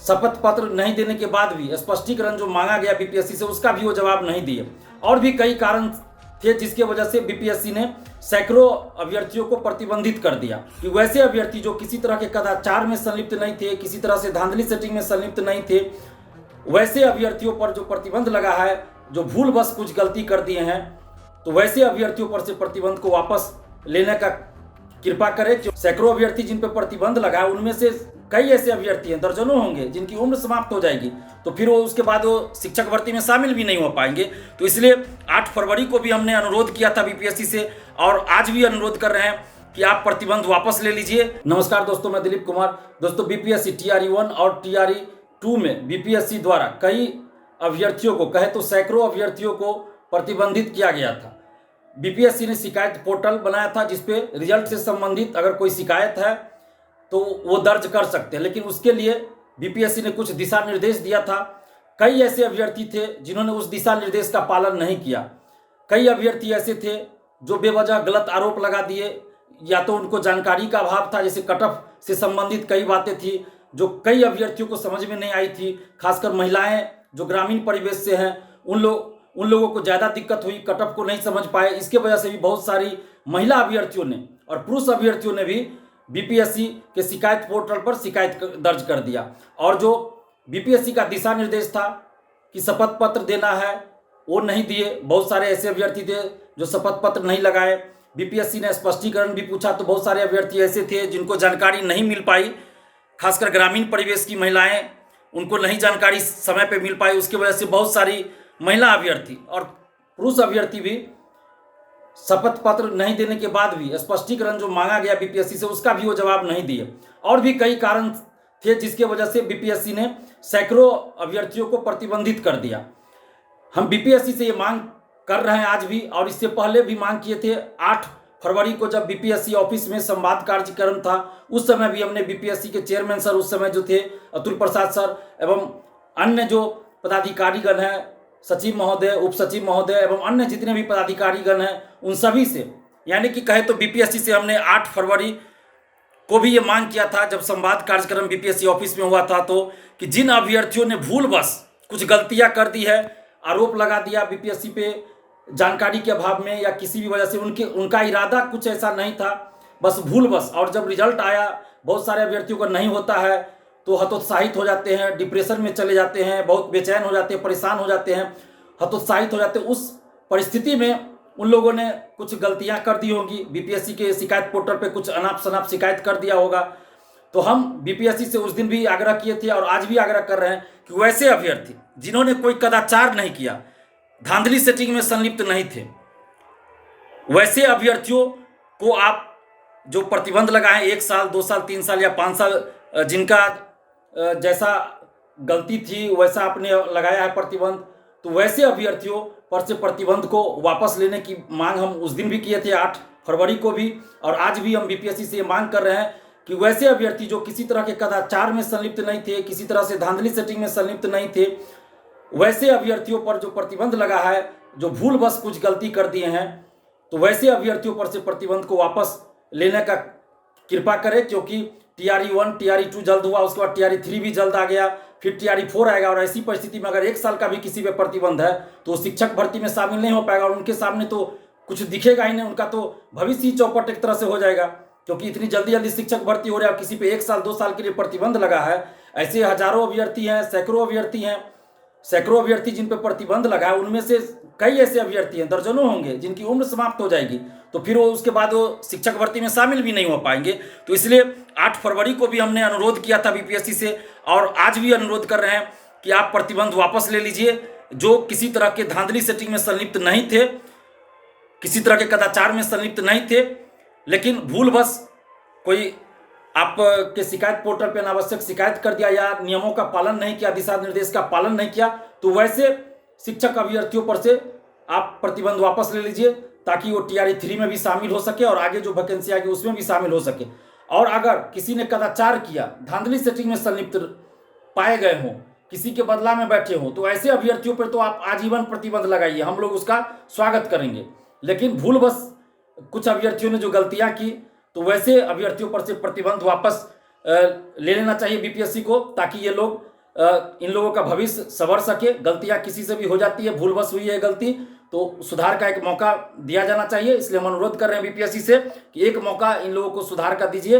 शपथ पत्र नहीं देने के बाद भी स्पष्टीकरण जो मांगा गया बीपीएससी से उसका भी वो जवाब नहीं दिए। और भी कई कारण थे जिसके वजह से बीपीएससी ने सैकड़ों अभ्यर्थियों को प्रतिबंधित कर दिया कि वैसे अभ्यर्थी जो किसी तरह के कदाचार में संलिप्त नहीं थे, किसी तरह से धांधली सेटिंग में संलिप्त नहीं थे, वैसे अभ्यर्थियों पर जो प्रतिबंध लगा है, जो भूलवश कुछ गलती कर दिए हैं, तो वैसे अभ्यर्थियों पर से प्रतिबंध को वापस लेने का कृपा करें। सैकड़ों अभ्यर्थी जिन पर प्रतिबंध लगा है उनमें से कई ऐसे अभ्यर्थी हैं, दर्जनों होंगे जिनकी उम्र समाप्त हो जाएगी, तो फिर वो उसके बाद वो शिक्षक भर्ती में शामिल भी नहीं हो पाएंगे। तो इसलिए 8 फरवरी को भी हमने अनुरोध किया था बीपीएससी से और आज भी अनुरोध कर रहे हैं कि आप प्रतिबंध वापस ले लीजिए। नमस्कार दोस्तों, मैं दिलीप कुमार। दोस्तों, बीपीएससी TRE 1 और TRE 2 में बीपीएससी द्वारा कई अभ्यर्थियों को, कहे तो सैकड़ों अभ्यर्थियों को प्रतिबंधित किया गया था। बीपीएससी ने शिकायत पोर्टल बनाया था जिसपे रिजल्ट से संबंधित अगर कोई शिकायत है तो वो दर्ज कर सकते हैं, लेकिन उसके लिए बीपीएससी ने कुछ दिशा निर्देश दिया था। कई ऐसे अभ्यर्थी थे जिन्होंने उस दिशा निर्देश का पालन नहीं किया। कई अभ्यर्थी ऐसे थे जो बेवजह गलत आरोप लगा दिए, या तो उनको जानकारी का अभाव था, जैसे कट ऑफ से संबंधित कई बातें थी जो कई अभ्यर्थियों को समझ में नहीं आई थी। खासकर महिलाएं जो ग्रामीण परिवेश से हैं उन लोगों को ज़्यादा दिक्कत हुई, कट ऑफ को नहीं समझ पाए। इसके वजह से भी बहुत सारी महिला अभ्यर्थियों ने और पुरुष अभ्यर्थियों ने भी बीपीएससी के शिकायत पोर्टल पर शिकायत दर्ज कर दिया। और जो बीपीएससी का दिशा निर्देश था कि शपथ पत्र देना है, वो नहीं दिए। बहुत सारे ऐसे अभ्यर्थी थे जो शपथ पत्र नहीं लगाए। बीपीएससी ने स्पष्टीकरण भी पूछा तो बहुत सारे अभ्यर्थी ऐसे थे जिनको जानकारी नहीं मिल पाई। खासकर ग्रामीण परिवेश की महिलाएं, उनको नहीं जानकारी समय पर मिल पाई। उसकी वजह से बहुत सारी महिला अभ्यर्थी और पुरुष अभ्यर्थी भी शपथ पत्र नहीं देने के बाद भी स्पष्टीकरण जो मांगा गया बीपीएससी से उसका भी वो जवाब नहीं दिए। और भी कई कारण थे जिसके वजह से बीपीएससी ने सैकड़ों अभ्यर्थियों को प्रतिबंधित कर दिया। हम बीपीएससी से ये मांग कर रहे हैं आज भी, और इससे पहले भी मांग किए थे। 8 फरवरी को जब बीपीएससी ऑफिस में संवाद कार्यक्रम था उस समय भी हमने बीपीएससी के चेयरमैन सर उस समय जो थे अतुल प्रसाद सर एवं अन्य जो पदाधिकारीगण हैं, सचिव महोदय, उप सचिव महोदय एवं अन्य जितने भी पदाधिकारीगण हैं, उन सभी से, यानी कि कहे तो बीपीएससी से हमने 8 फरवरी को भी ये मांग किया था जब संवाद कार्यक्रम बीपीएससी ऑफिस में हुआ था, तो कि जिन अभ्यर्थियों ने भूलवश कुछ गलतियां कर दी है, आरोप लगा दिया बीपीएससी पे जानकारी के अभाव में या किसी भी वजह से, उनका इरादा कुछ ऐसा नहीं था, बस भूलवश, और जब रिजल्ट आया बहुत सारे अभ्यर्थियों को नहीं होता है तो हतोत्साहित हो जाते हैं, डिप्रेशन में चले जाते हैं, बहुत बेचैन हो जाते हैं, परेशान हो जाते हैं, हतोत्साहित हो जाते हैं। उस परिस्थिति में उन लोगों ने कुछ गलतियां कर दी होंगी, बीपीएससी के शिकायत पोर्टल पे कुछ अनाप शनाप शिकायत कर दिया होगा। तो हम बीपीएससी से उस दिन भी आग्रह किए थे और आज भी आग्रह कर रहे हैं कि वैसे अभ्यर्थी जिन्होंने कोई कदाचार नहीं किया, धांधली सेटिंग में संलिप्त नहीं थे, वैसे अभ्यर्थियों को आप जो प्रतिबंध लगाएं 1 साल, 2 साल, 3 साल या 5 साल, जिनका जैसा गलती थी वैसा आपने लगाया है प्रतिबंध, तो वैसे अभ्यर्थियों पर से प्रतिबंध को वापस लेने की मांग हम उस दिन भी किए थे 8 फरवरी को भी, और आज भी हम बीपीएससी से मांग कर रहे हैं कि वैसे अभ्यर्थी जो किसी तरह के कदाचार में संलिप्त नहीं थे, किसी तरह से धांधली सेटिंग में संलिप्त नहीं थे, वैसे अभ्यर्थियों पर जो प्रतिबंध लगा है, जो भूलवश कुछ गलती कर दिए हैं, तो वैसे अभ्यर्थियों पर से प्रतिबंध को वापस लेने का कृपा करें। क्योंकि TRE 1, TRE 2 जल्द हुआ, उसके बाद TRE 3 भी जल्द आ गया, फिर TRE 4 आएगा, और ऐसी परिस्थिति में अगर 1 साल का भी किसी पे प्रतिबंध है तो शिक्षक भर्ती में शामिल नहीं हो पाएगा और उनके सामने तो कुछ दिखेगा ही नहीं, उनका तो भविष्य ही चौपट एक तरह से हो जाएगा। क्योंकि इतनी जल्दी जल्दी शिक्षक भर्ती हो रहा है और किसी पे 1 साल 2 साल के लिए प्रतिबंध लगा है। ऐसे हजारों अभ्यर्थी हैं, सैकड़ों अभ्यर्थी हैं, सैकड़ों अभ्यर्थी जिन पर प्रतिबंध लगा है उनमें से कई ऐसे अभ्यर्थी हैं, दर्जनों होंगे जिनकी उम्र समाप्त हो जाएगी, तो फिर वो उसके बाद वो शिक्षक भर्ती में शामिल भी नहीं हो पाएंगे। तो इसलिए 8 फरवरी को भी हमने अनुरोध किया था बीपीएससी से और आज भी अनुरोध कर रहे हैं कि आप प्रतिबंध वापस ले लीजिए। जो किसी तरह के धांधली सेटिंग में संलिप्त नहीं थे, किसी तरह के कदाचार में संलिप्त नहीं थे, लेकिन भूलवश कोई आपके शिकायत पोर्टल पर अनावश्यक शिकायत कर दिया या नियमों का पालन नहीं किया, दिशा निर्देश का पालन नहीं किया, तो वैसे शिक्षक अभ्यर्थियों पर से आप प्रतिबंध वापस ले लीजिए ताकि वो TRE 3 में भी शामिल हो सके और आगे जो वैकेंसी आएगी उसमें भी शामिल हो सके। और अगर किसी ने कदाचार किया, धांधली सेटिंग में संलिप्त पाए गए हों, किसी के बदला में बैठे हों, तो ऐसे अभ्यर्थियों पर तो आप आजीवन प्रतिबंध लगाइए, हम लोग उसका स्वागत करेंगे। लेकिन भूलवश कुछ अभ्यर्थियों ने जो गलतियां की, तो वैसे अभ्यर्थियों पर से प्रतिबंध वापस ले लेना चाहिए बीपीएससी को, ताकि ये लोग इन लोगों का भविष्य संवर सके। गलतियां किसी से भी हो जाती है, भूलवश हुई है गलती, तो सुधार का एक मौका दिया जाना चाहिए। इसलिए हम अनुरोध कर रहे हैं बीपीएससी से कि एक मौका इन लोगों को सुधार का दीजिए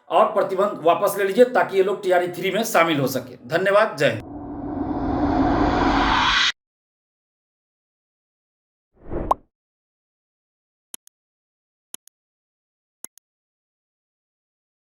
और प्रतिबंध वापस ले लीजिए ताकि ये लोग TRE 3 में शामिल हो सके। धन्यवाद, जय हिंद।